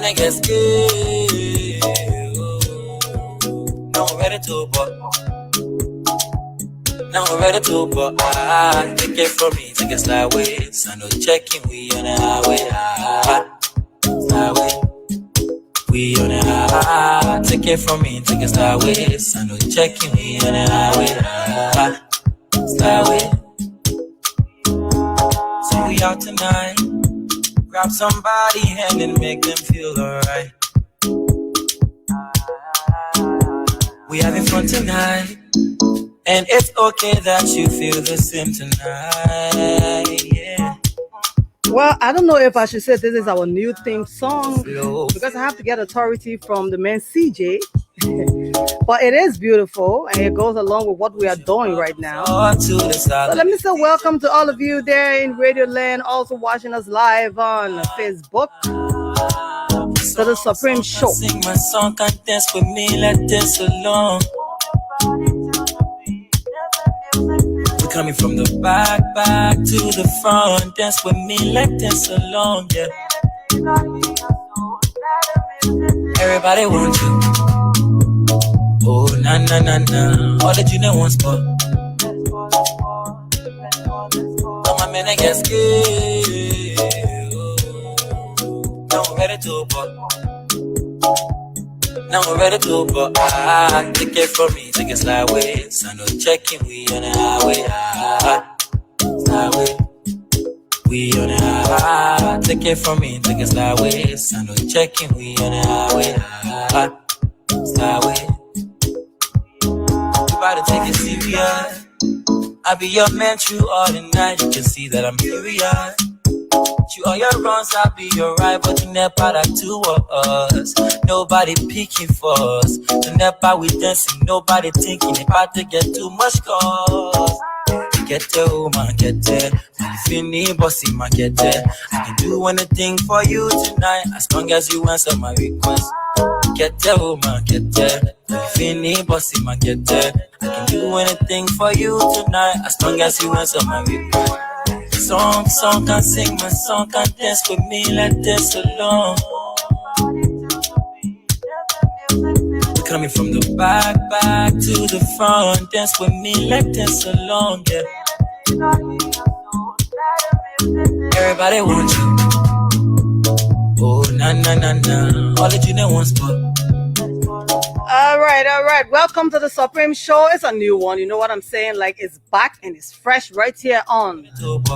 niggas scared. Now I'm ready to but. Now I'm ready to but. Take it from me, take it sideways. I know checking, we on the highway. Highway. We on the highway. Take it from me, take it sideways. I know checking, we on the highway. Highway. So we out tonight. Grab somebody hand and make them feel alright. We having fun tonight, and it's okay that you feel the same tonight. Yeah. Well, I don't know if I should say this is our new theme song because I have to get authority from the man CJ. But it is beautiful and it goes along with what we are doing right now. So let me say welcome to all of you there in Radio Land, also watching us live on Facebook. To the Supreme Show. Sing my song, can't dance with me, let this alone. We're coming from the back to the front. Dance with me, let this alone, yeah. Everybody wants you. Oh, na na na na. All the junior wants spot. All my men, I get scared. Now I'm ready to but. Now I'm ready to but. Take it from me, take it sideways. I know checking, we on the highway. Highway. We on the highway. Take it from me, take it sideways. I know checking, we on the highway. Highway. You better take it serious. I'll be your man through all the night. You can see that I'm furious. You all your runs, I'll be your right, but you never like two of us. Nobody picking for us. You never we dancing, nobody thinking about to get too much cause. Get there, woman, get there. If you need bossy, man, get there. I can do anything for you tonight, as long as you answer my request. Get there, woman, get there. If you need bossy, man, get there. I can do anything for you tonight, as long as you answer my request. Song, can't sing my song, can't dance with me, let this alone. Coming from the back to the front, dance with me, let this alone, yeah. Everybody wants you. Oh, na na na na. All the junior wants spot. All right. Welcome to the Supreme Show. It's a new one. You know what I'm saying? Like, it's back and it's fresh right here on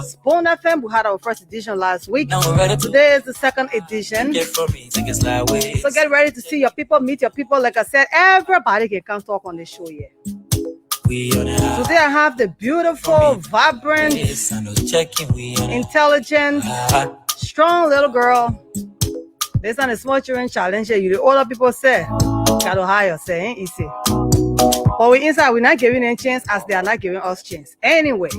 Spoon FM. We had our first edition last week. Today is the second edition. So get ready to see your people, meet your people. Like I said, everybody can come talk on this show here. Today I have the beautiful, vibrant, intelligent, strong little girl. This one is small children challenge. You the older people say, "Gotta hire," saying easy. But we inside, we're not giving them chance as they are not giving us chance. Anyway,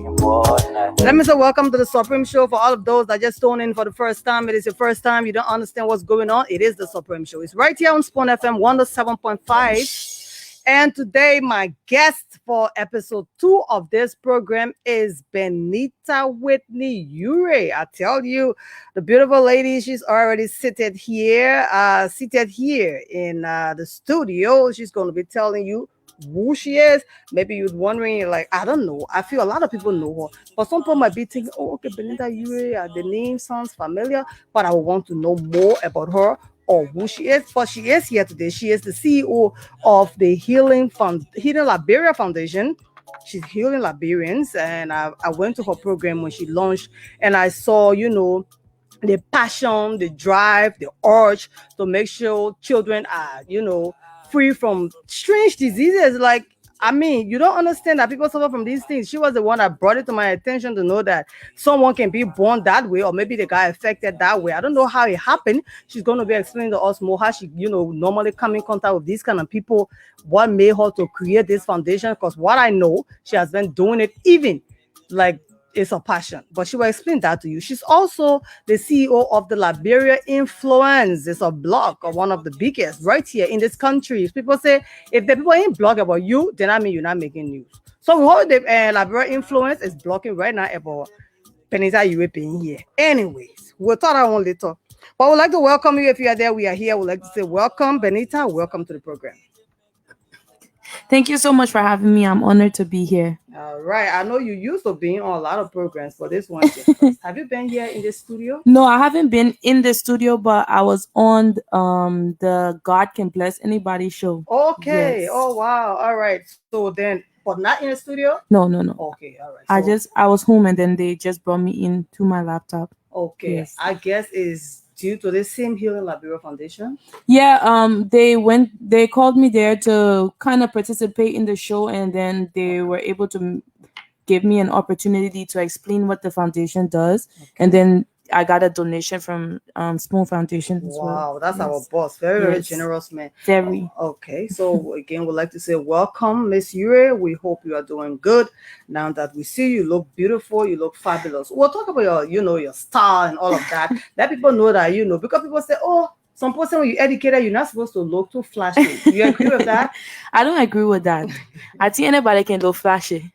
let me say welcome to the Supreme Show for all of those that just tuned in for the first time. It is your first time, you don't understand what's going on. It is the Supreme Show. It's right here on Spoon FM 107.5. And today, my guest for episode 2 of this program is Benita Whitney Ure. I tell you, the beautiful lady, she's already seated here in the studio. She's going to be telling you who she is. Maybe you're wondering, like, I don't know. I feel a lot of people know her. But some people might be thinking, oh, okay, Benita Ure, the name sounds familiar, but I want to know more about her or who she is. But she is here today. She is the CEO of the Healing Liberia Foundation. She's healing Liberians, and I went to her program when she launched, and I saw, the passion, the drive, the urge to make sure children are, free from strange diseases. Like, I mean, you don't understand that people suffer from these things. She was the one that brought it to my attention to know that someone can be born that way, or maybe they got affected that way. I don't know how it happened. She's going to be explaining to us more how she, normally come in contact with these kind of people, what made her to create this foundation. Because what I know, she has been doing it even like it's a passion, but she will explain that to you. She's also the CEO of the Liberia Influence. It's a blog, or one of the biggest right here in this country. People say, if the people ain't blog about you, then I mean you're not making news. So we hope the Liberia Influence is blogging right now about Benita Ure being here. Anyways, we'll talk about one later. But we'd like to welcome you if you are there. We are here. We'd like to say welcome, Benita. Welcome to the program. Thank you so much for having me. I'm honored to be here. All right. I know you used to being on a lot of programs, but this one's your first. Have you been here in the studio? No, I haven't been in the studio, but I was on the God Can Bless Anybody show. Okay. Yes. Oh wow. All right. So then, but not in the studio. No. Okay. All right. I was home and then they just brought me in to my laptop. Okay. Yes. I guess is due to the same Healing Liberia Foundation. Yeah, they called me there to kind of participate in the show, and then they were able to give me an opportunity to explain what the foundation does, and then I got a donation from Spoon Foundation as well. Wow, that's our Yes. boss. Very Yes. generous man. Very. Okay, so again, we'd like to say welcome, Miss Yure. We hope you are doing good. Now that we see you look beautiful, you look fabulous. We'll talk about your, your style and all of that. Let people know that because people say, oh, some person when you educated, you're not supposed to look too flashy. You agree with that? I don't agree with that. I think anybody can look flashy.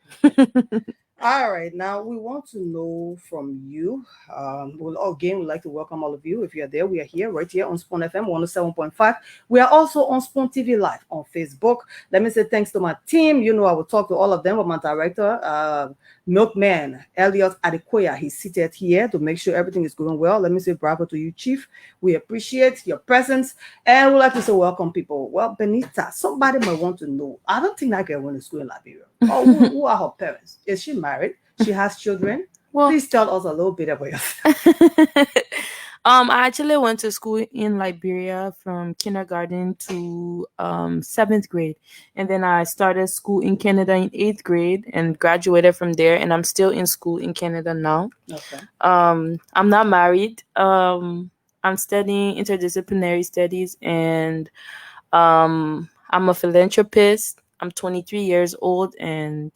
All right, now we want to know from you. We'd like to welcome all of you. If you're there, we are here, right here on Spoon FM 107.5. We are also on Spoon TV Live on Facebook. Let me say thanks to my team. I will talk to all of them, but my director, Milkman Elliot Adekoya, he's seated here to make sure everything is going well. Let me say bravo to you, Chief. We appreciate your presence, and we'd like to say welcome, people. Well, Benita, somebody might want to know. I don't think that girl went to school in Liberia. Oh, who are her parents? Is she married? She has children? Well, please tell us a little bit about yourself. I actually went to school in Liberia from kindergarten to 7th grade, and then I started school in Canada in 8th grade and graduated from there. And I'm still in school in Canada now. Okay. I'm not married. I'm studying interdisciplinary studies, and I'm a philanthropist. I'm 23 years old, and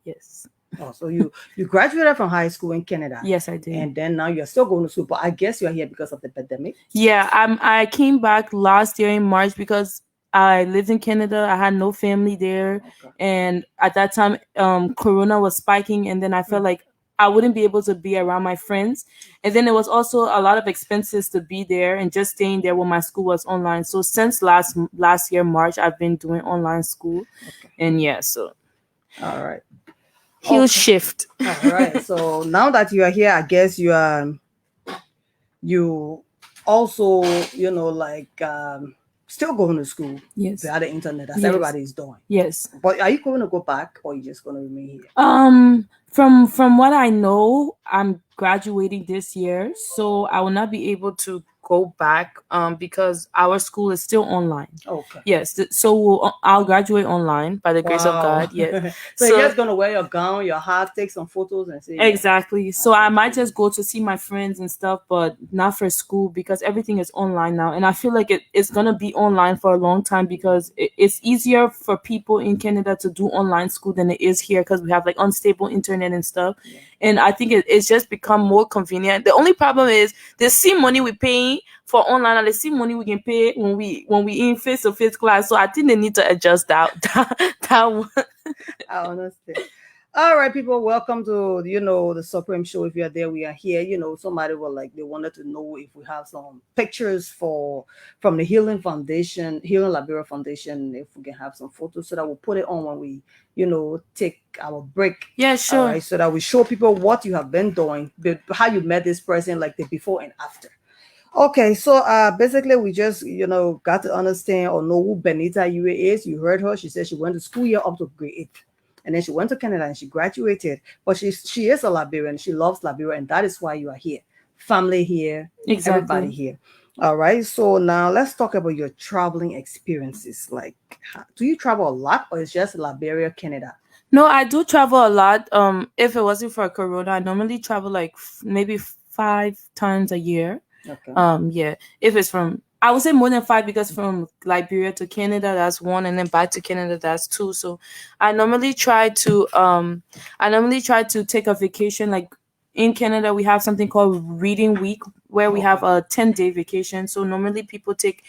yes. Oh, so you graduated from high school in Canada. Yes, I did. And then now you're still going to school, but I guess you're here because of the pandemic. Yeah, I came back last year in March because I lived in Canada. I had no family there, and at that time, Corona was spiking, and then I felt like I wouldn't be able to be around my friends, and then there was also a lot of expenses to be there and just staying there when my school was online. So since last year March, I've been doing online school, and yeah, so all right. Huge shift. All right. So now that you are here, I guess you also, still going to school. Yes. Via the internet, as everybody is doing. Yes. But are you going to go back, or are you just going to remain here? From what I know, I'm graduating this year, so I will not be able to go back because our school is still online. Okay. Yes, so I'll graduate online by the grace of God. Yeah. So you're just gonna wear your gown, your hat, take some photos, and see. Exactly. So I might just go to see my friends and stuff, but not for school because everything is online now, and I feel like it's gonna be online for a long time because it's easier for people in Canada to do online school than it is here because we have like unstable internet and stuff. Yeah. And I think it's just become more convenient. The only problem is the same money we paying for online and the same money we can pay when we in face-to-face class. So I think they need to adjust that one. I understand. All right, people, welcome to the Supreme Show. If you're there, we are here. Somebody they wanted to know if we have some pictures from the Healing Liberia Foundation, if we can have some photos so that we'll put it on when we take our break. Yeah, sure. Right, so that we show people what you have been doing, how you met this person, like the before and after. Okay, so basically we just got to understand or know who Benita Yure is. You heard her. She said she went to school year up to grade 8. And then she went to Canada and she graduated. But she is a Liberian. She loves Liberia, and that is why you are here. Family here, exactly. Everybody here. All right. So now let's talk about your traveling experiences. Like, do you travel a lot, or is just Liberia, Canada? No, I do travel a lot. If it wasn't for Corona, I normally travel like maybe 5 times a year. Okay. Yeah. If it's from, I would say more than 5 because from Liberia to Canada, that's 1, and then back to Canada, that's 2. So I normally try to take a vacation. Like in Canada, we have something called Reading Week where we have a 10-day vacation. So normally people take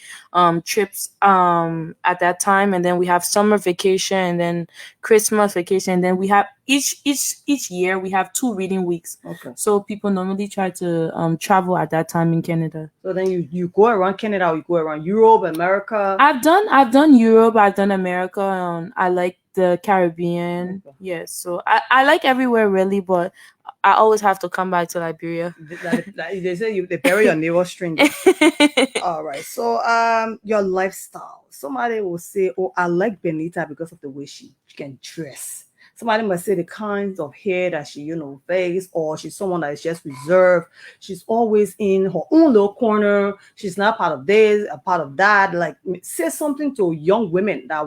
trips at that time, and then we have summer vacation and then Christmas vacation, and then we have each year we have 2 reading weeks. Okay. So people normally try to travel at that time in Canada. So then you go around Canada, or you go around Europe, America. I've done Europe, I've done America, I like the Caribbean. Okay. Yes, so I like everywhere really, but I always have to come back to Liberia. Like they say they bury your neighbor stranger. All right. So your lifestyle. Somebody will say, "Oh, I like Benita because of the way she can dress." Somebody might say the kinds of hair that she, wears, or she's someone that is just reserved. She's always in her own little corner. She's not part of this, a part of that. Like, say something to young women that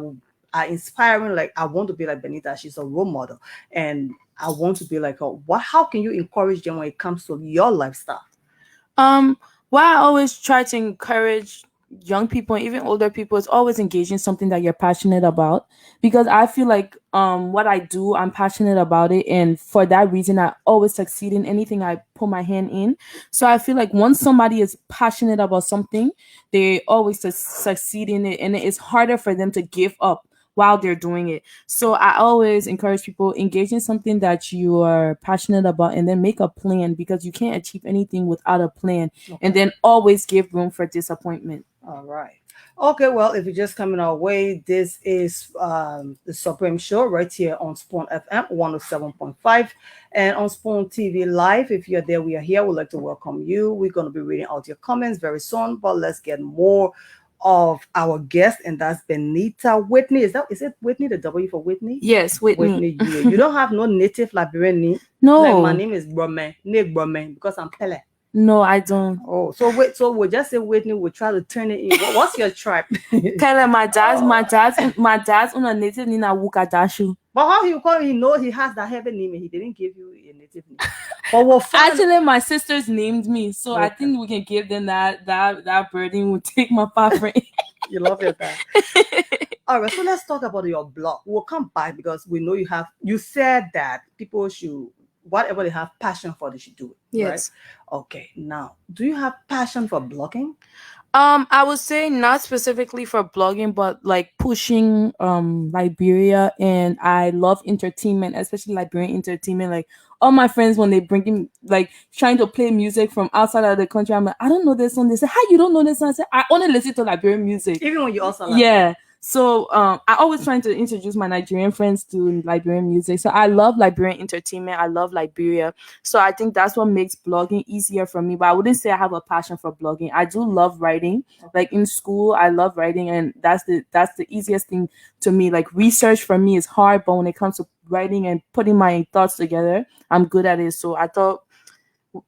are inspiring. Like, I want to be like Benita. She's a role model, and I want to be like her. How can you encourage them when it comes to your lifestyle? Well, I always try to encourage young people and even older people is always engaging something that you're passionate about, because I feel like what I do, I'm passionate about it, and for that reason I always succeed in anything I put my hand in. So I feel like once somebody is passionate about something, they always succeed in it, and it's harder for them to give up while they're doing it. So I always encourage people, engage in something that you are passionate about, and then make a plan, because you can't achieve anything without a plan. Okay. And then always give room for disappointment. All right. Okay, well, if you're just coming our way, this is the Supreme Show right here on Spawn FM 107.5 and on Spawn TV Live. If you're there, we are here. We'd like to welcome you. We're going to be reading out your comments very soon, but let's get more of our guest, and that's Benita Whitney. Is it Whitney, the W for Whitney? Yes, Whitney. You don't have no native Liberian name? No. Like, my name is Brome, Nick Brome, because I'm Pele. No, I don't. Oh, so we'll just say Whitney. We'll try to turn it in. What's your tribe? Pele, my dad's on a native name Wukadashu. But how you call him? He knows he has that heavy name, and he didn't give you a native name. But we'll find. Actually, my sisters named me, so Okay. I think we can give them that burden. We'll take my papa. You love your dad. All right, so let's talk about your blog. We'll come back because we know you said that people should, whatever they have passion for, they should do it. Yes. Right? Okay. Now, do you have passion for blogging? I would say not specifically for blogging, but like pushing Liberia, and I love entertainment, especially Liberian entertainment. Like all my friends, when they bring in like trying to play music from outside of the country, I'm like, I don't know this song. They say, how you don't know this song? I say, I only listen to Liberian music. Even when you also like Yeah. So I always trying to introduce my Nigerian friends to Liberian music. So I love Liberian entertainment. I love Liberia. So I think that's what makes blogging easier for me. But I wouldn't say I have a passion for blogging. I do love writing. Like in school, I love writing, and that's the easiest thing to me. Like research for me is hard, but when it comes to writing and putting my thoughts together, I'm good at it. So I thought,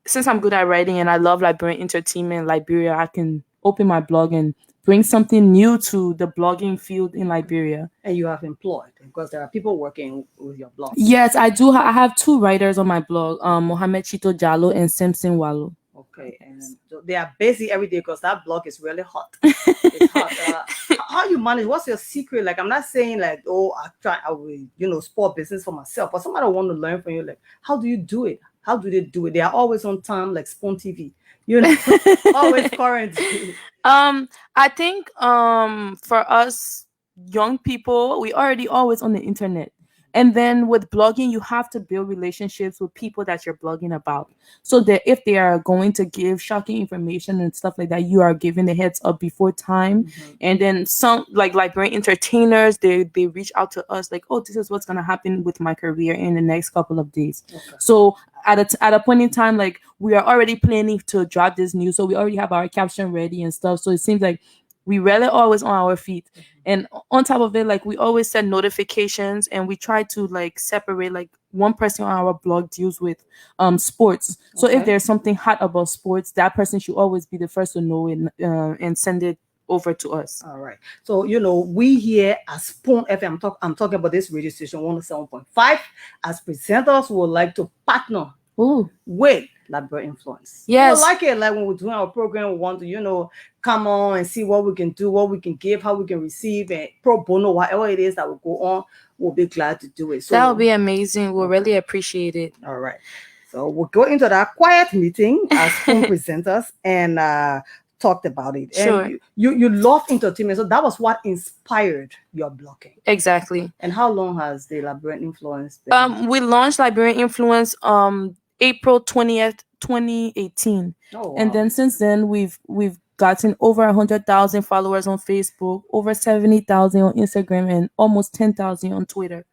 since I'm good at writing and I love Liberian entertainment, Liberia, I can open my blog and bring something new to the blogging field in Liberia. And you have employed, because there are people working with your blog. Yes, I do. I have 2 writers on my blog, Mohammed Chito Jallo and Simpson Wallo. Okay, and they are busy every day because that blog is really hot. It's hot. How you manage? What's your secret? Like, I'm not saying like, oh, I will, sport business for myself, but somebody want to learn from you. Like, how do you do it? How do they do it? They are always on time, like Spawn TV. Always current. I think for us young people, we already always on the internet. And then with blogging, you have to build relationships with people that you're blogging about. So that if they are going to give shocking information and stuff like that, you are giving the heads up before time. Mm-hmm. And then some like Liberian entertainers, they reach out to us like, oh, this is what's going to happen with my career in the next couple of days. Okay. So at a point in time, like we are already planning to drop this news. So we already have our caption ready and stuff. So it seems like we really always on our feet. Mm-hmm. And on top of it, like we always set notifications, and we try to like separate, like one person on our blog deals with sports. So Okay. if there's something hot about sports, that person should always be the first to know it and send it over to us. All right. So, we here at Spawn FM, I'm talking about this radio station 107.5. As presenters, we would like to partner Ooh. with Liberian Influence. Yes. We like it. Like when we're doing our program, we want to, come on and see what we can do, what we can give, how we can receive, and pro bono, whatever it is that will go on, we'll be glad to do it. So That would be amazing. We'll really appreciate it. all right. So we'll go into that quiet meeting as phone presenters and talked about it. Sure. And you love entertainment, so that was what inspired your blogging. Exactly. And how long has the Liberian Influence been? We launched Liberian Influence April 20th, 2018. Oh, wow. And then since then we've gotten over 100,000 followers on Facebook, over 70,000 on Instagram, and almost 10,000 on Twitter.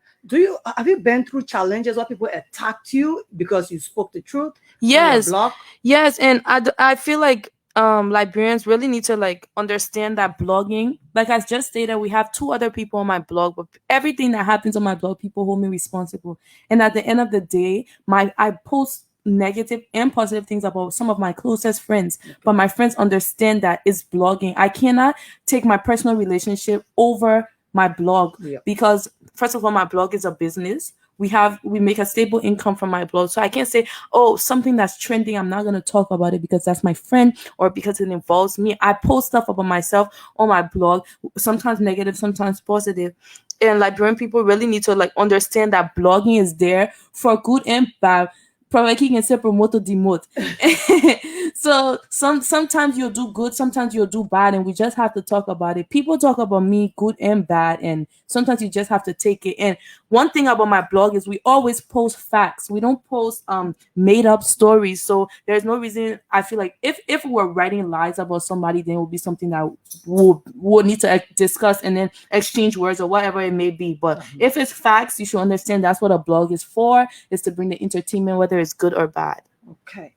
Have you been through challenges where people attacked you because you spoke the truth? Yes. On your blog? Yes, and I feel like Liberians really need to like understand that blogging, like I just stated, we have 2 other people on my blog, but everything that happens on my blog, people hold me responsible. And at the end of the day, I post negative and positive things about some of my closest friends, but my friends understand that it's blogging. I cannot take my personal relationship over my blog, because first of all, my blog is a business. We make a stable income from my blog. So I can't say, oh, something that's trending, I'm not going to talk about it because that's my friend or because it involves me. I post stuff about myself on my blog, sometimes negative, sometimes positive. And Liberian people really need to like understand that blogging is there for good and bad. Probably can say promote or demote. So sometimes you'll do good, sometimes you'll do bad, and we just have to talk about it. People talk about me good and bad, and sometimes you just have to take it in. One thing about my blog is we always post facts. We don't post made up stories. So there's no reason. I feel like if we were writing lies about somebody, then it would be something that we'll need to discuss and then exchange words or whatever it may be. But if it's facts, you should understand that's what a blog is for, is to bring the entertainment, whether it's good or bad. Okay.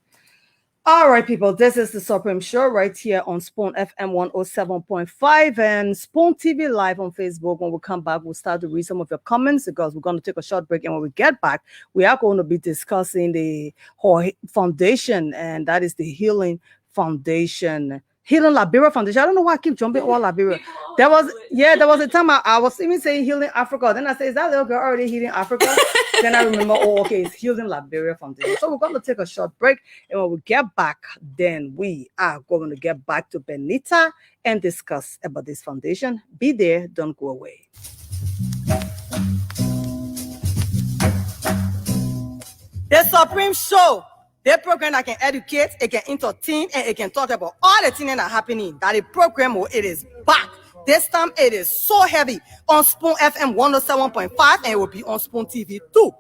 All right, people, this is the Supreme Show right here on Spoon FM 107.5 and Spoon TV Live on Facebook. When we come back, we'll start to read some of your comments because we're going to take a short break. And when we get back, we are going to be discussing the foundation, and that is the Healing Foundation. Healing Liberia Foundation. I don't know why I keep jumping all Liberia. There was a time I was even saying Healing Africa. Then I said, is that little girl already healing Africa? Then I remember, it's Healing Liberia Foundation. So we're going to take a short break. And when we get back, then we are going to get back to Benita and discuss about this foundation. Be there. Don't go away. The Supreme Show. The program that can educate, it can entertain, and it can talk about all the things that are happening. That the program, it is back. This time, it is so heavy on Spoon FM 107.5, and it will be on Spoon TV too.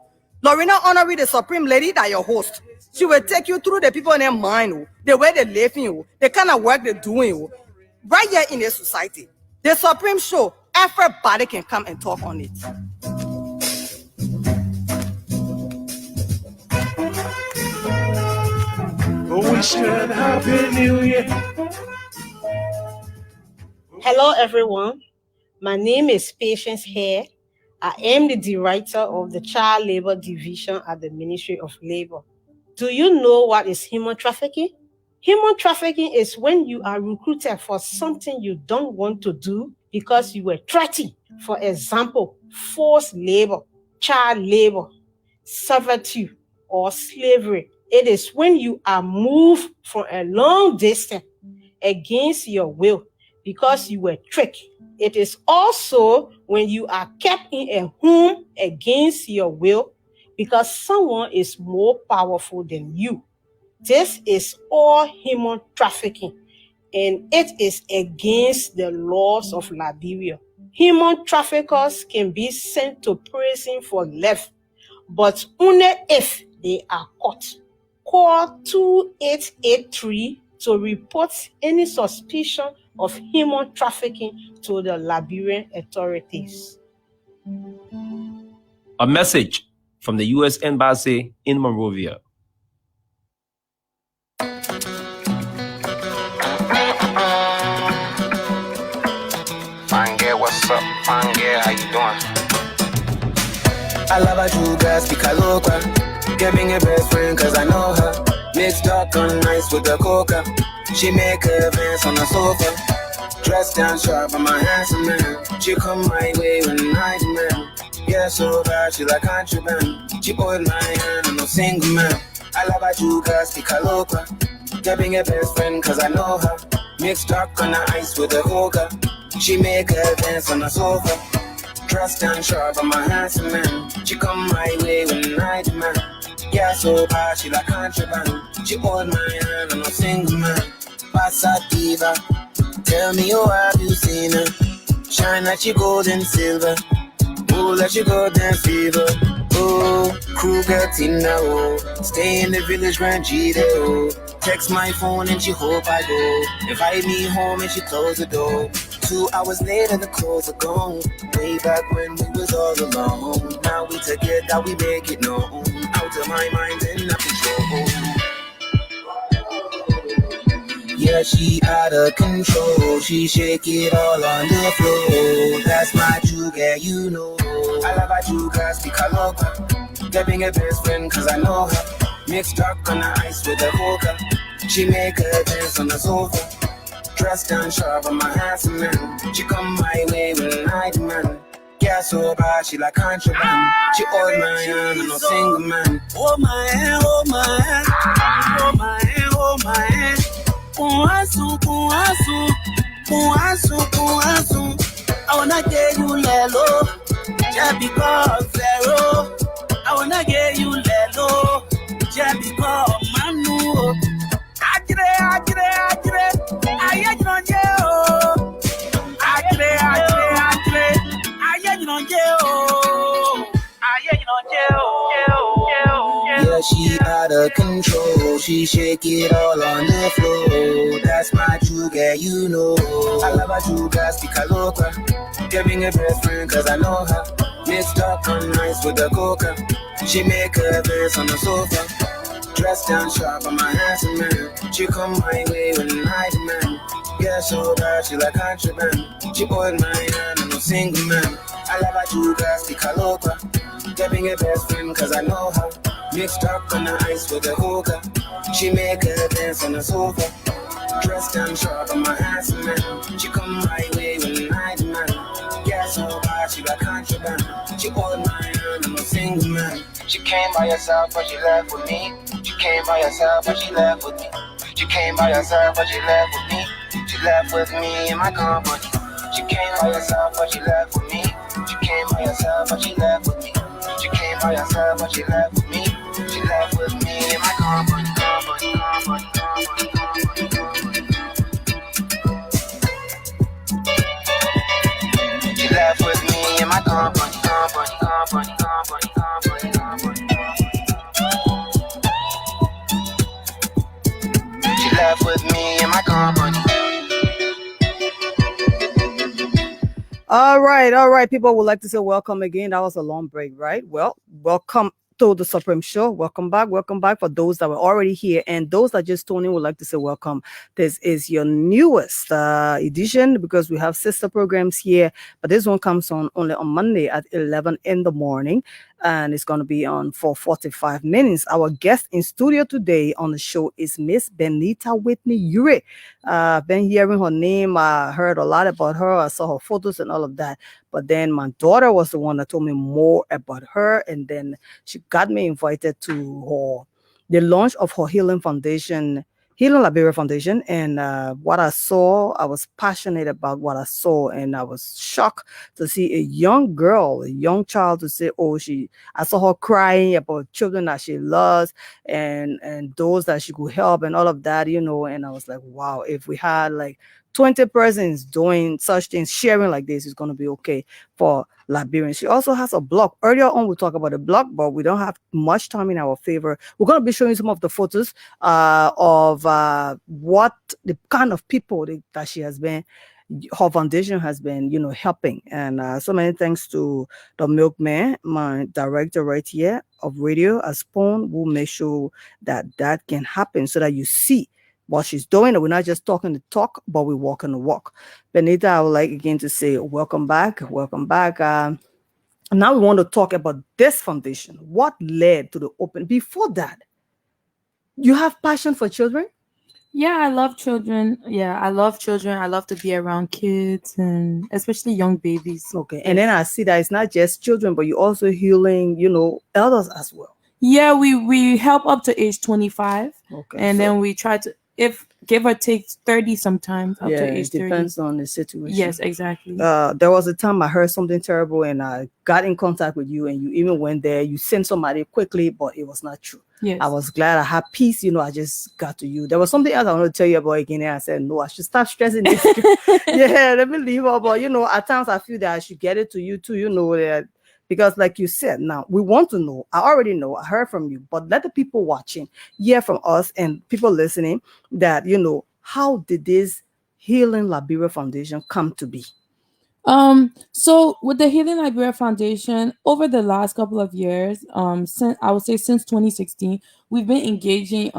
Lorena Honorary, the Supreme Lady, that your host. She will take you through the people in their mind, the way they live, the kind of work they're doing, right here in the society. The Supreme Show, everybody can come and talk on it. Wish you a happy new year. Hello, everyone. My name is Patience Hare. I am the director of the Child Labor Division at the Ministry of Labor. Do you know what is human trafficking? Human trafficking is when you are recruited for something you don't want to do because you were threatened. For example, forced labor, child labor, servitude, or slavery. It is when you are moved from a long distance against your will because you were tricked. It is also when you are kept in a home against your will because someone is more powerful than you. This is all human trafficking, and it is against the laws of Liberia. Human traffickers can be sent to prison for life, but only if they are caught. Call 2883 to report any suspicion of human trafficking to the Liberian authorities. A message from the U.S. Embassy in Monrovia. Fine girl, what's up? Fine girl, how you doing? I love how you guys speak a local. Get me your best friend cause I know her. Mixed dark on nice with the coca. She make her advance on the sofa. Dressed down sharp, I'm a handsome man. She come my way when I demand. Yeah, so bad, she like contraband. She hold my hand, I'm no single man. I love how you guys speak a local. Get me your best friend cause I know her. Mixed dark on the ice with the coca. She make her dance on the sofa. Dressed down sharp, I'm a handsome man. She come my way when I demand. Yeah, so bad, she like contraband. She hold my hand, I'm a single man. Passa diva, tell me, oh, have you seen her? Shine like she gold and silver. Oh, let you go dance fever. Oh, Kruger Tina, oh. Stay in the village, Grand Gita, oh. Text my phone and she hope I go. Invite me home and she close the door. 2 hours later, the clothes are gone. Way back when we was all alone. Now we together, we make it known. Out of my mind and not control. Yeah, she out of control. She shake it all on the floor. That's my true girl, you know. I love her true girl, speak her local. Get being a best friend, cause I know her. Mix dark on the ice with a coca. She make her dance on the sofa. Dressed down sharp on my handsome man. She come my way when I demand. Yeah, so bad, she like contraband. She hold my hand, I'm no single man. Oh my hand, oh my hand. Oh my hand, oh my hand. Kuasu, kuasu, kuasu, kuasu. I wanna get you lelo, just because Pharaoh. I wanna get you lelo, just because Manu. Agre, agre, agre, aye no jeo. Agre, agre, agre, aye no jeo. Aye no jeo. Yeah, she out of control. She shake it all on the floor. That's my true girl, you know. I love her true girl, speak her local. Giving a best friend, cause I know her. Mixed up on nice with the coca. She make her dance on the sofa. Dressed down sharp on my handsome man. She come my way when I demand. Yeah, so bad, she like contraband. She hold my hand, I'm no single man. I love her true girl, speak her local. Giving a best friend, cause I know her. Mixed up on the ice with the hookah. She make her dance on the sofa. Dressed down sharp on my handsome man. She come my way when I demand. Yeah, so bad, she like contraband. She hold my hand, I'm a single man. She came by herself, but she left with me. She came by herself, but she left with me. She came by herself, but she left with me. She left with me in my company. She came by herself, but she left with me. She came by herself, but she left with me. She came by herself, but she left with me. She left with me in my company, company, company, company, company, company. She left with me in my company, company, company, company, company, company. She left with me in my company. All right. People would like to say welcome again. That was a long break, right? Well, welcome to the Supreme Show. Welcome back for those that were already here, and those that just tuned in would like to say welcome. This is your newest edition because we have sister programs here, but this one comes on only on Monday at 11 in the morning, and it's going to be on for 45 minutes. Our guest in studio today on the show is Miss Benita Whitney Ure. Been hearing her name, heard a lot about her. I saw her photos and all of that. But then my daughter was the one that told me more about her, and then she got me invited to the launch of her Healing Liberia Foundation. And what I saw, I was passionate about what I saw, and I was shocked to see a young girl, a young child, to say, I saw her crying about children that she loves and those that she could help and all of that, and I was like, wow, if we had like 20 persons doing such things, sharing like this, is going to be okay for Liberians. She also has a blog. Earlier on, we'll talk about the blog, but we don't have much time in our favor. We're going to be showing some of the photos of what the kind of people that she has been, her foundation has been, helping. And so many thanks to the Milkman, my director right here of radio, Aspone, who make sure that can happen so that you see what she's doing, and we're not just talking the talk, but we're walking the walk. Benita, I would like again to say welcome back. Now we want to talk about this foundation. What led to the open? Before that, you have passion for children? Yeah, I love children. I love to be around kids, and especially young babies. Okay, and then I see that it's not just children, but you're also healing, elders as well. Yeah, we help up to age 25. Okay, and then we try to, if give or take 30 sometimes up Yeah, to it age 30. depends on the situation. Yes, exactly. There was a time I heard something terrible and I got in contact with you and you even went there. You sent somebody quickly, but it was not true. Yes. I was glad I had peace. I just got to you. There was something else I wanted to tell you about again. And I said, no, I should stop stressing this. Yeah, let me leave her. But, at times I feel that I should get it to you too, that because like you said, now we want to know. I already know. I heard from you. But let the people watching hear from us and people listening that, how did this Healing Liberia Foundation come to be? So with the Healing Liberia Foundation, over the last couple of years, since 2016, we've been engaging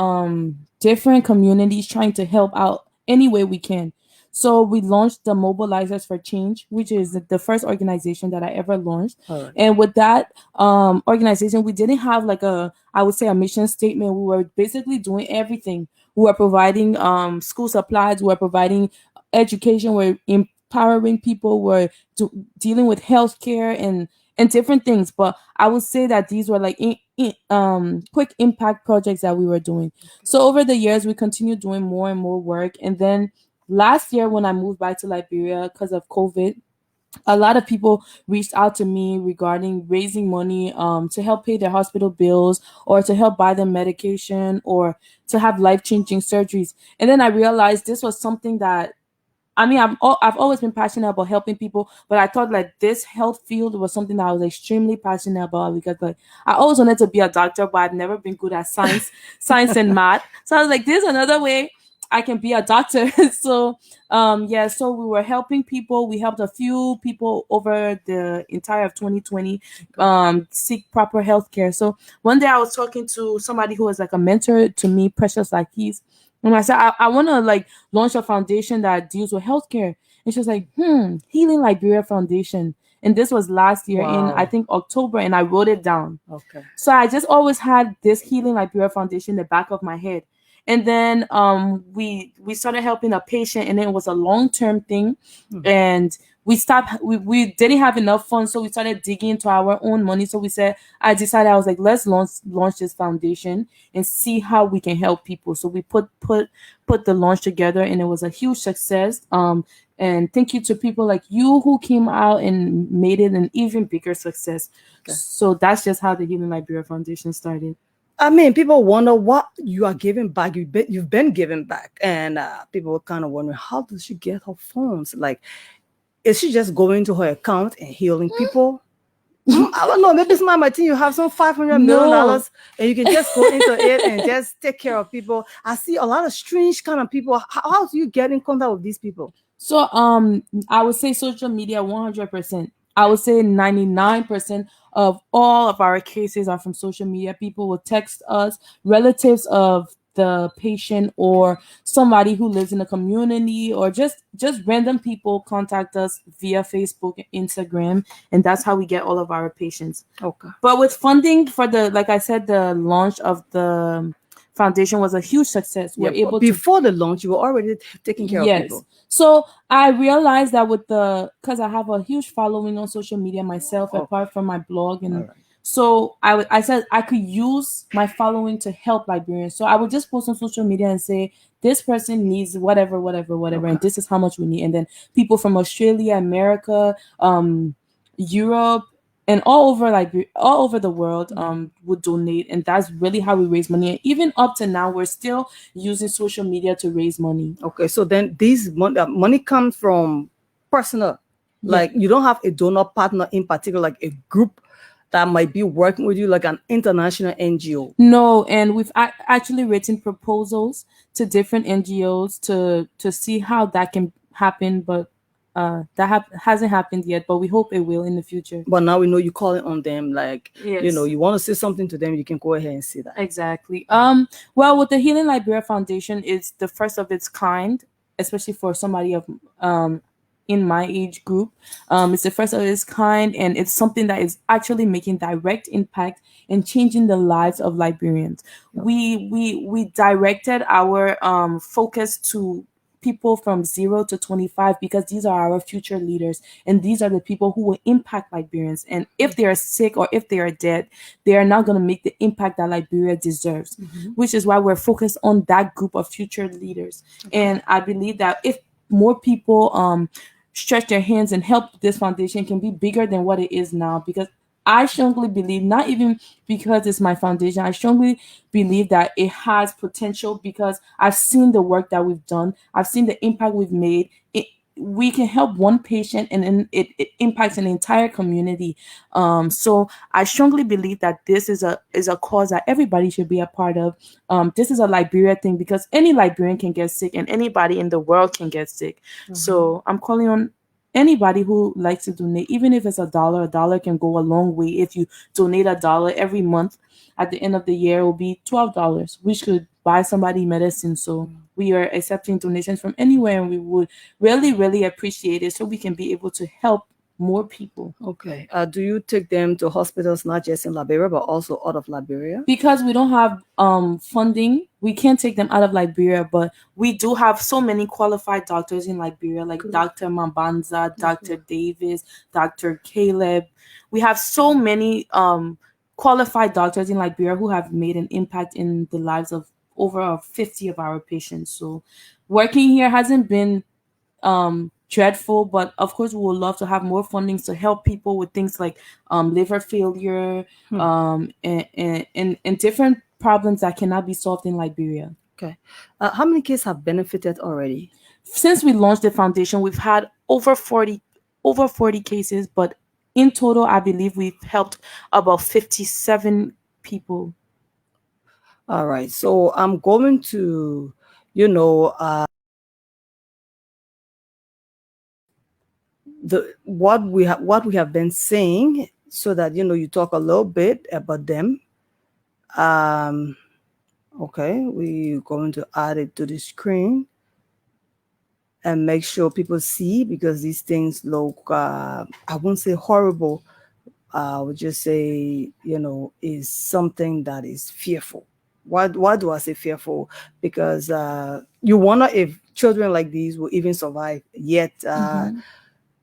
different communities trying to help out any way we can. So we launched the Mobilizers for Change, which is the first organization that I ever launched. Right. And with that organization, we didn't have a mission statement. We were basically doing everything. We were providing school supplies, we were providing education, we're empowering people, were dealing with healthcare and different things. But I would say that these were quick impact projects that we were doing. So over the years, we continued doing more and more work. And then last year, when I moved back to Liberia because of COVID, a lot of people reached out to me regarding raising money to help pay their hospital bills or to help buy them medication or to have life-changing surgeries. And then I realized this was something that, I've always been passionate about helping people, but I thought this health field was something that I was extremely passionate about because I always wanted to be a doctor, but I'd never been good at science and math. So I was like, there's another way I can be a doctor. So so we were helping people. We helped a few people over the entire of 2020 seek proper health care. So one day I was talking to somebody who was like a mentor to me, Precious Lakis. And I said, I want to launch a foundation that deals with healthcare. And she was like, Healing Liberia Foundation. And this was last year in, I think, October, and I wrote it down. Okay. So I just always had this Healing Liberia Foundation in the back of my head. And then we started helping a patient, and it was a long-term thing. And we didn't have enough funds, so we started digging into our own money. So I was like, let's launch this foundation and see how we can help people. So we put the launch together, and it was a huge success. And thank you to people like you who came out and made it an even bigger success. Okay. So that's just how the Healing Liberia Foundation started. People wonder what you are giving back. You've been giving back, and people kind of wondering, how does she get her funds? Is she just going to her account and healing people? I don't know. Maybe it's not my team. You have some $500 million, and you can just go into it and just take care of people. I see a lot of strange kind of people. How do you get in contact with these people? So I would say social media 100%. I would say 99% of all of our cases are from social media. People will text us, relatives of the patient or somebody who lives in the community, or just random people contact us via Facebook and Instagram, and that's how we get all of our patients. Okay. But with funding for the launch of the foundation was a huge success. Before the launch, you were already taking care of people. So I realized that because I have a huge following on social media myself, apart from my blog, and so I said I could use my following to help Liberians. So I would just post on social media and say, this person needs whatever, and this is how much we need. And then people from Australia, America, Europe, and all over the world would donate, and that's really how we raise money. And even up to now, we're still using social media to raise money. Okay, so then these money comes from personal, you don't have a donor partner in particular, like a group that might be working with you, like an international NGO. No, and we've actually written proposals to different NGOs to see how that can happen, but that hasn't happened yet, but we hope it will in the future. But now we know you're calling on them, yes. You want to say something to them, you can go ahead and say that. Exactly. Well, with the Healing Liberia Foundation, it's the first of its kind, especially for somebody of in my age group. It's the first of its kind, and it's something that is actually making direct impact and changing the lives of Liberians. We directed our focus to people from 0 to 25 because these are our future leaders and these are the people who will impact Liberians. And if they are sick or if they are dead, they are not going to make the impact that Liberia deserves, which is why we're focused on that group of future leaders. And I believe that if more people stretch their hands and help, this foundation can be bigger than what it is now, because I strongly believe, not even because it's my foundation, I strongly believe that it has potential because I've seen the work that we've done. I've seen the impact we've made. We can help one patient and then it impacts an entire community. So I strongly believe that this is a cause that everybody should be a part of. This is a Liberia thing because any Liberian can get sick and anybody in the world can get sick. So I'm calling on anybody who likes to donate, even if it's $1 can go a long way. If you donate $1 every month, at the end of the year, it will be $12, which could buy somebody medicine. So we are accepting donations from anywhere, and we would really, really appreciate it so we can be able to help more people. Okay. Do you take them to hospitals not just in Liberia but also out of Liberia? Because we don't have funding, we can't take them out of Liberia, but we do have so many qualified doctors in Liberia, like Dr. Mambanza, Dr. Davis, Dr. Caleb. We have so many qualified doctors in Liberia who have made an impact in the lives of over 50 of our patients. So working here hasn't been dreadful, but of course we would love to have more funding to help people with things like liver failure and different problems that cannot be solved in Liberia. Okay. How many kids have benefited already? Since we launched the foundation, we've had over 40 cases, but in total, I believe we've helped about 57 people. All right. So I'm going to, what we have been saying, so that you talk a little bit about them. Okay, we're going to add it to the screen and make sure people see, because these things look, I won't say horrible, I would just say, is something that is fearful. Why do I say fearful? Because you wonder if children like these will even survive, yet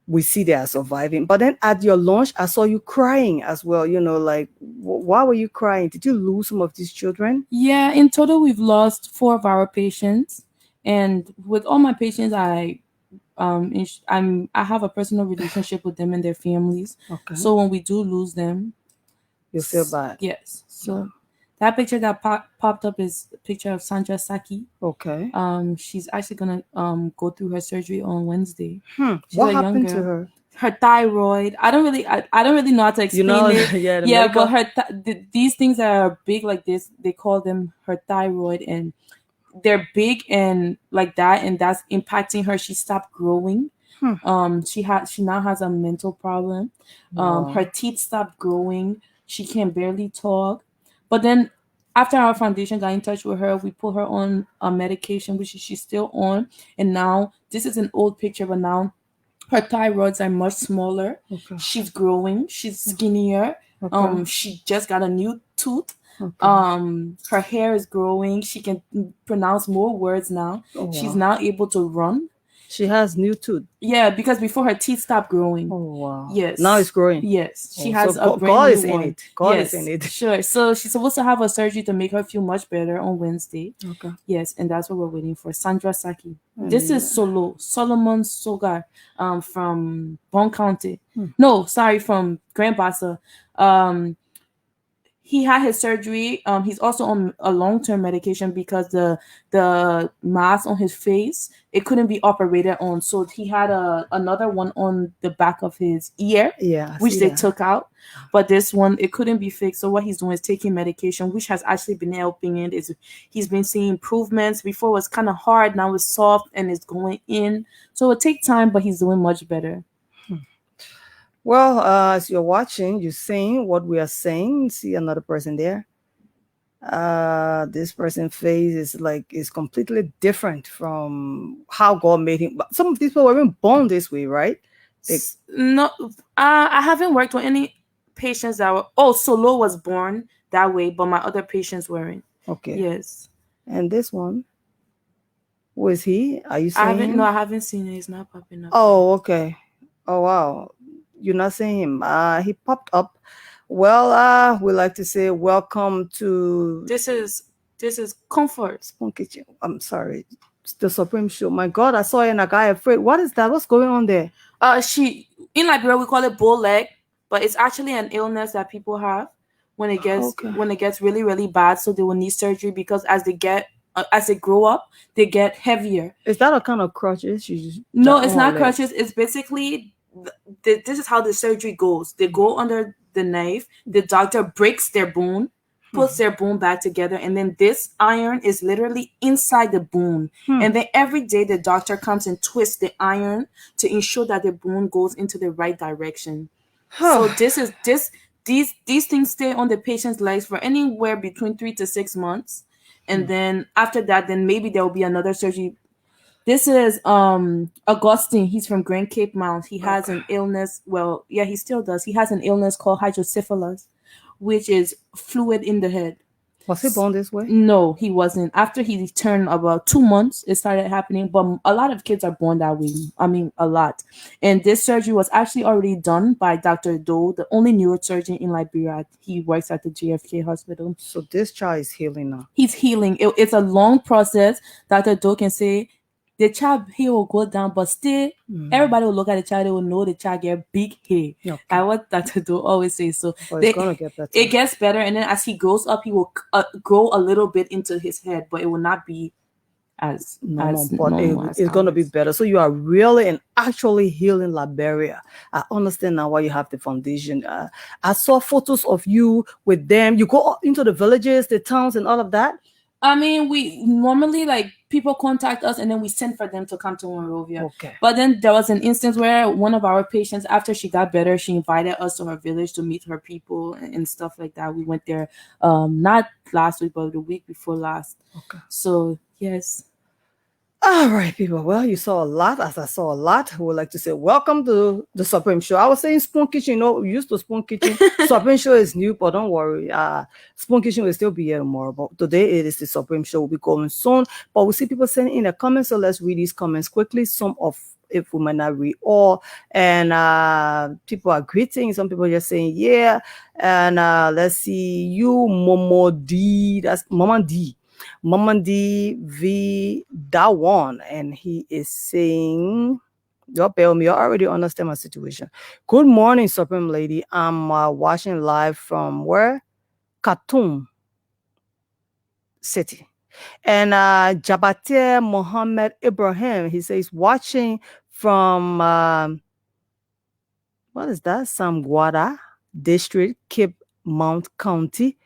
we see they are surviving. But then at your launch, I saw you crying as well. Like, why were you crying? Did you lose some of these children? Yeah, in total, we've lost 4 of our patients. And with all my patients, I have a personal relationship with them and their families. Okay. So when we do lose them, you feel bad. Yes. So that picture that popped up is a picture of Sandra Saki. Okay. She's actually gonna go through her surgery on Wednesday. What happened to her? Her thyroid. I don't really know how to explain it. Yeah, but these things that are big like this, they call them her thyroid, and they're big and like that, and that's impacting her. She stopped growing. She now has a mental problem. Her teeth stopped growing. She can barely talk. But then after our foundation got in touch with her, we put her on a medication, which she's still on. And now, this is an old picture, but now her thyroids are much smaller. Okay. She's growing. She's skinnier. Okay. She just got a new tooth. Okay. Her hair is growing. She can pronounce more words now. Oh, wow. She's now able to run. She has new tooth. Yeah, because before her teeth stopped growing. Oh wow! Yes. Now it's growing. Yes, she has so a brand God new is one. In it. God is in it. Sure. So she's supposed to have a surgery to make her feel much better on Wednesday. Okay. Yes, and that's what we're waiting for. Sandra Saki. This is Solomon Sogar, from Bon County. No, sorry, from Grand Bassa. He had his surgery. He's also on a long-term medication because the mass on his face, it couldn't be operated on. So he had another one on the back of his ear, which they took out. But this one, it couldn't be fixed. So what he's doing is taking medication, which has actually been helping it. He's been seeing improvements. Before it was kind of hard. Now it's soft and it's going in. So it takes time, but he's doing much better. Well, as you're watching, you're seeing what we are saying. See another person there. This person's face is completely different from how God made him. But some of these people were even born this way, right? No, I haven't worked with any patients that were. Oh, Solo was born that way, but my other patients weren't. Okay. Yes. And this one. Who is he? Are you I seeing haven't. him? No, I haven't seen it. It's not popping up. Oh, okay. Oh, wow. You're not seeing him. He popped up. Well, we like to say welcome to This is Comfort. Spoon Kitchen. I'm sorry. It's the Supreme Show. My God, I saw it and I got afraid. What is that? What's going on there? She in Liberia we call it bull leg, but it's actually an illness that people have when it gets really really bad. So they will need surgery because as they grow up, they get heavier. Is that a kind of crutches? No, it's not crutches. It's basically this is how the surgery goes. They go under the knife. The doctor breaks their bone, puts their bone back together, and then this iron is literally inside the bone. And then every day the doctor comes and twists the iron to ensure that the bone goes into the right direction. So these things stay on the patient's legs for anywhere between 3 to 6 months. And then after that, then maybe there will be another surgery. This is Augustine. He's from Grand Cape Mount. He has an illness. Well, yeah, he still does. He has an illness called hydrocephalus, which is fluid in the head. Was he born this way? No, he wasn't. After he turned about 2 months, it started happening. But a lot of kids are born that way. I mean, a lot. And this surgery was actually already done by Dr. Doe, the only neurosurgeon in Liberia. He works at the JFK hospital. So this child is healing now. He's healing. It's a long process. Dr. Doe can say the child hair will go down, but still everybody will look at the child, they will know the child get big hair. Okay. That's what Dr. Doe always says. So It's gonna get better. it gets better, and then as he grows up, he will grow a little bit into his head, but it will not be as normal. It's gonna be better. So you are really and actually healing Liberia. I understand now why you have the foundation. I saw photos of you with them. You go into the villages, the towns, and all of that. I mean, we normally people contact us and then we send for them to come to Monrovia. Okay. But then there was an instance where one of our patients, after she got better, she invited us to her village to meet her people and stuff like that. We went there not last week, but the week before last. Okay. So yes. All right, people. Well, you saw a lot. As I saw a lot, we would like to say welcome to the Supreme Show. I was saying Spoon Kitchen. We used to Spoon Kitchen. Supreme Show is new, but don't worry. Spoon Kitchen will still be here tomorrow. But today it is the Supreme Show. Will be going soon. But we see people sending in the comments, so let's read these comments quickly. Some of if we might not read all, and people are greeting. Some people just saying yeah. And let's see you, Momo D. That's Mama D. Mamandi V Dawan, and he is saying, you already understand my situation. Good morning, Supreme Lady. I'm watching live from where? Khartoum City. And Jabatir Mohammed Ibrahim, he says, watching from, what is that? Samguara District, Cape Mount County.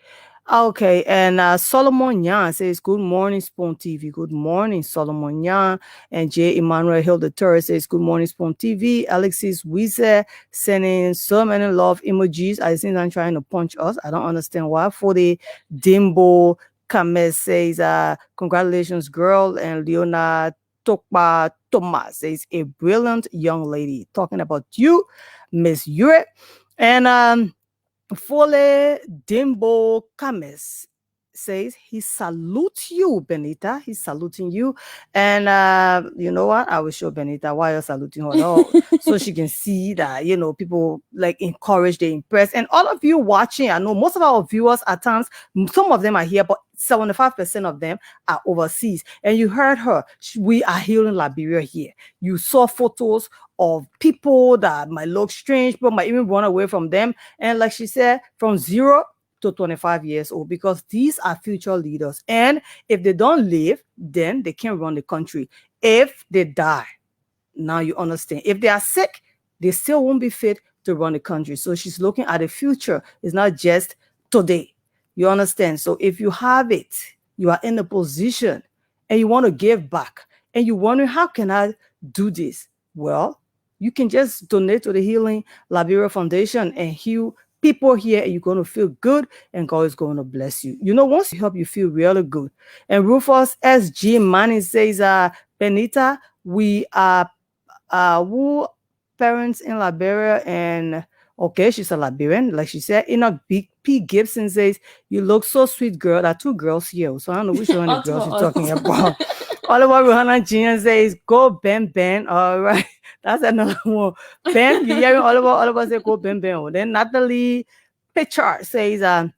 Okay, and Solomon Yan says, good morning, Spoon TV. Good morning, Solomon Yan. And J. Emmanuel Hill III says, good morning, Spoon TV. Alexis Wiese sending so many love emojis. I think I'm trying to punch us. I don't understand why. For the Dimbo Kames says, congratulations, girl. And Leona Tokpa Thomas says, a brilliant young lady. Talking about you, Miss Yure. And Fole Dimbo Kames says he salutes you, Benita. He's saluting you. And you know what? I will show Benita why you're saluting her so she can see that, people encourage, they impress. And all of you watching, I know most of our viewers at times, some of them are here, but 75% of them are overseas. And you heard her. We are healing Liberia here. You saw photos of people that might look strange, but might even run away from them. And like she said, from 0 to 25 years old, because these are future leaders. And if they don't live, then they can't run the country. If they die, now you understand. If they are sick, they still won't be fit to run the country. So she's looking at the future. It's not just today. You understand? So if you have it, you are in a position and you want to give back and you're wondering, how can I do this? Well, you can just donate to the Healing Liberia Foundation and heal people here, and you're going to feel good, and God is going to bless you. Once you help, you feel really good. And Rufus S.G. Manning says, Benita, we are parents in Liberia, and okay, she's a Liberian, like she said. Enoch P. Gibson says, you look so sweet, girl. There are two girls here, so I don't know which one of the girls you're talking about. Oliver Rohanna Jr. says, go Ben Ben. All right. That's another one. Ben, you hearing Oliver say go Ben Ben. Then Natalie Pitchard says,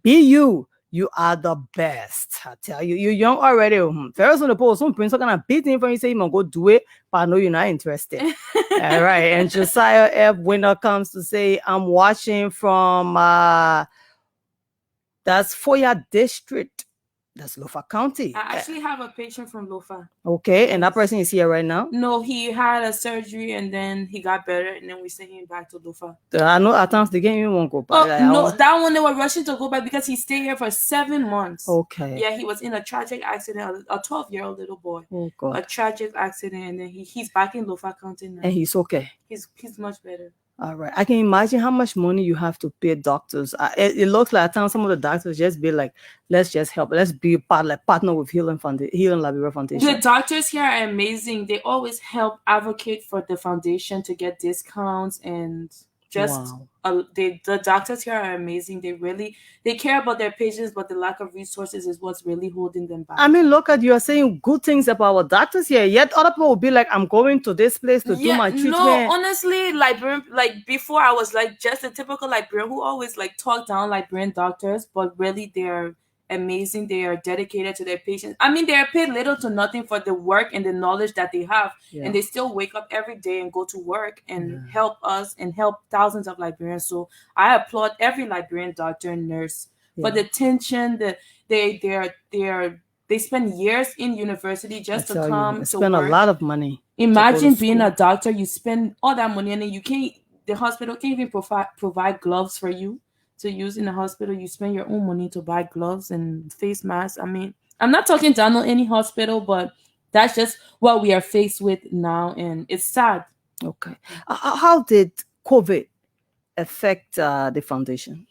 be you. You are the best. I tell you, you're young already. Very soon the post, some prince kind of beat for you, say you go do it, but I know you're not interested. All right. And Josiah F. Winner comes to say, I'm watching from that's Foya District. That's Lofa County. I actually have a patient from Lofa. Okay, and that person is here right now? No, he had a surgery and then he got better and then we sent him back to Lofa. I know at times the game you won't go back. Oh, no, that one they were rushing to go back because he stayed here for 7 months. Okay. Yeah, he was in a tragic accident, a 12-year-old little boy. Oh, God. A tragic accident, and then he's back in Lofa County now. And he's okay. He's much better. All right. I can imagine how much money you have to pay doctors. It looks like at times some of the doctors just be like, let's just help. Let's be partner with Healing Liberia Foundation. The doctors here are amazing. They always help advocate for the foundation to get discounts and just the doctors here are amazing. They care about their patients, but the lack of resources is what's really holding them back. I mean, look at you are saying good things about our doctors here, yet other people will be like, I'm going to this place to do my treatment. No, honestly, Liberian, like before I was like just a typical Liberian who always like talk down Liberian doctors, but really they're amazing. They are dedicated to their patients. I mean, they are paid little to nothing for the work and the knowledge that they have, and they still wake up every day and go to work and help us and help thousands of Liberians. So I applaud every Liberian doctor and nurse for the attention that they spend years in university just to come to spend work. A lot of money. Imagine being a doctor, you spend all that money and then the hospital can't even provide gloves for you to use in the hospital. You spend your own money to buy gloves and face masks. I mean, I'm not talking down on any hospital, but that's just what we are faced with now, and it's sad. Okay. How did COVID affect the foundation?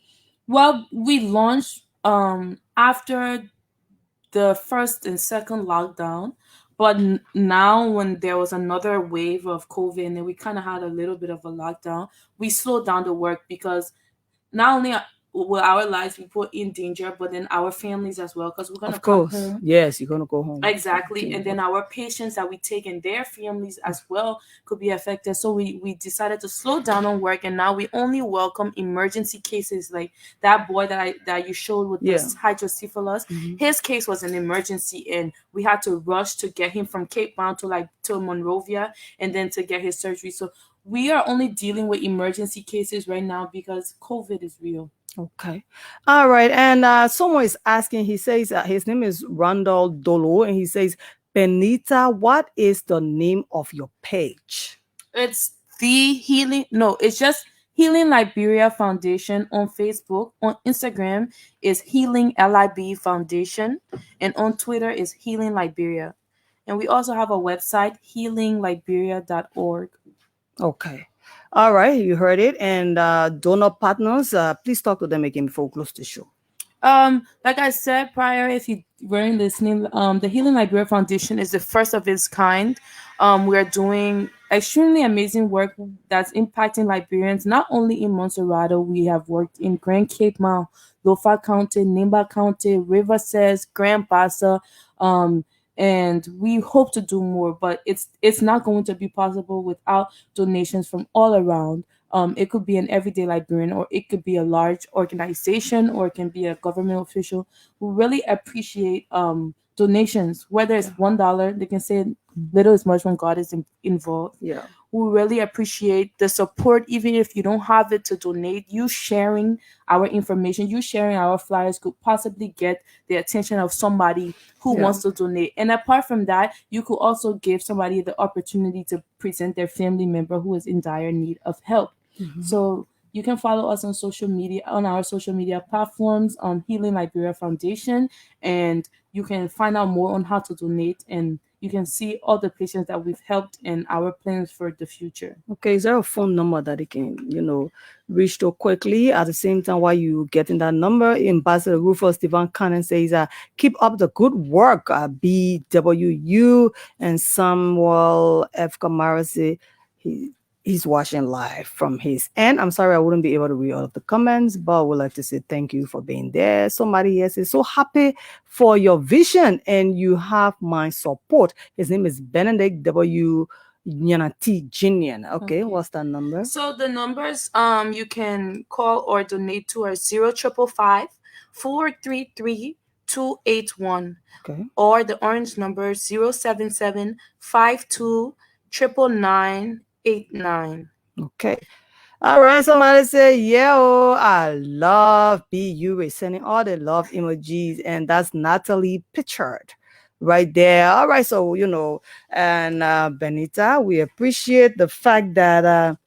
Well, we launched after the first and second lockdown, but now when there was another wave of COVID and then we kind of had a little bit of a lockdown, we slowed down the work because not only will our lives be put in danger, but then our families as well, because we're going to come home. Yes, you're going to go home. Exactly. And then our patients that we take and their families as well could be affected. So we decided to slow down on work, and now we only welcome emergency cases like that boy that you showed with this hydrocephalus. His case was an emergency, and we had to rush to get him from Cape Town to Monrovia and then to get his surgery. So we are only dealing with emergency cases right now because COVID is real. Okay. All right. And someone is asking, he says his name is Randall Dolo, and he says, Benita, what is the name of your page? It's it's just Healing Liberia Foundation on Facebook. On Instagram is Healing LIB Foundation, and on Twitter is Healing Liberia. And we also have a website, healingliberia.org. Okay. All right, you heard it. And donor partners, please talk to them again before we close the show. Like I said prior, if you weren't listening, the Healing Liberia Foundation is the first of its kind. We're doing extremely amazing work that's impacting Liberians, not only in Montserrado. We have worked in Grand Cape Mount, Lofa County, Nimba County, Riversdale, Grand Bassa, and we hope to do more, but it's not going to be possible without donations from all around. It could be an everyday Liberian, or it could be a large organization, or it can be a government official. We really appreciate donations, whether it's $1. They can say little is much when God is involved. Yeah. We really appreciate the support, even if you don't have it to donate. You sharing our information, you sharing our flyers could possibly get the attention of somebody who wants to donate. And apart from that, you could also give somebody the opportunity to present their family member who is in dire need of help. So you can follow us on social media, on our social media platforms, on Healing Liberia Foundation, and you can find out more on how to donate, and you can see all the patients that we've helped and our plans for the future. Okay, is there a phone number that they can, reach to quickly? At the same time, while you getting that number, Ambassador Rufus Devon Cannon says, keep up the good work, BWU, and Samuel F. Kamara say, he's watching live from his end. I'm sorry I wouldn't be able to read all of the comments, but I would like to say thank you for being there. Somebody here says, so happy for your vision and you have my support. His name is Benedict W. Nyanati Jinian. Okay, what's that number? So the numbers you can call or donate to are 0555 433 281. Okay. Or the orange number 077 52 999. Okay. All right. Somebody say, yeah, oh, I love BU. We're sending all the love emojis, and that's Natalie Pitchard right there. All right. So, you know, and Benita, we appreciate the fact that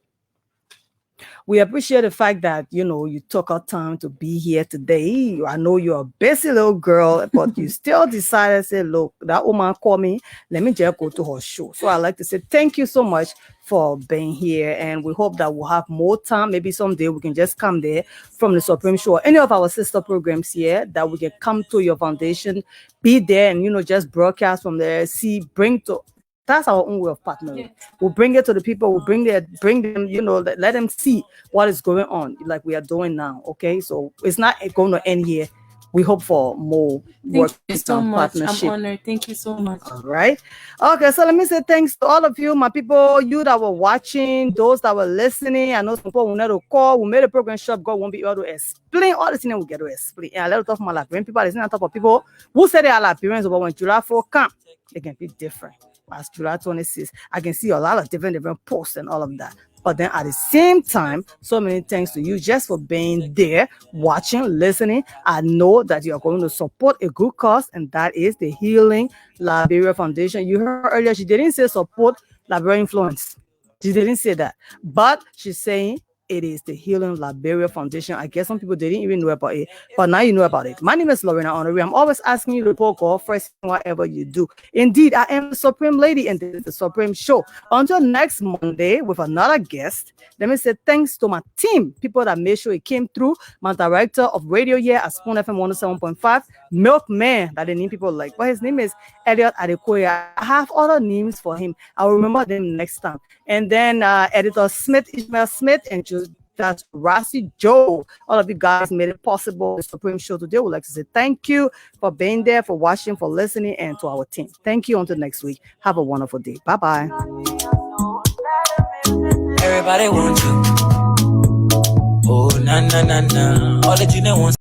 you know you took our time to be here today. I know you're a busy little girl, but you still decided to say, look, that woman called me, let me just go to her show. So I'd like to say thank you so much for being here, and we hope that we'll have more time. Maybe someday we can just come there from the Supreme Show, any of our sister programs here, that we can come to your foundation, be there, and you know, just broadcast from there, that's our own way of partnering. Yeah. We'll bring it to the people. We'll bring them, you know, let them see what is going on, like we are doing now. Okay, so it's not going to end here. We hope for more work. Thank you so much. I'm honored. Thank you so much. All right. Okay, so let me say thanks to all of you, my people, you that were watching, those that were listening. I know some people will never call. We made a program shop. God won't be able to explain all the things we get to explain. And a lot of my Liberian people listening on top of people who say they are Liberians, but when July 4 come, they can be different. As July 26th, I can see a lot of different posts and all of that. But then at the same time, so many thanks to you just for being there, watching, listening. I know that you are going to support a good cause, and that is the Healing Liberia Foundation. You heard earlier, she didn't say support Liberia Influence. She didn't say that. But she's saying it is the Healing Liberia Foundation. I guess some people didn't even know about it, but now you know about it. My name is Lorena Honoré. I'm always asking you to call first whatever you do. Indeed, I am the Supreme Lady, and this is the Supreme Show. Until next Monday with another guest, let me say thanks to my team, people that made sure it came through. My director of radio here at Spoon FM 107.5, Milkman, that the name people like, but his name is Elliot Adekoya. I have other names for him. I'll remember them next time. And then editor Smith, Ishmael Smith, and that's Rossi Joe. All of you guys made it possible. The Supreme Show today. We'd like to say thank you for being there, for watching, for listening, and to our team. Thank you. Until next week. Have a wonderful day. Bye-bye. Everybody wants you. Oh, na na na na. All the junior wants.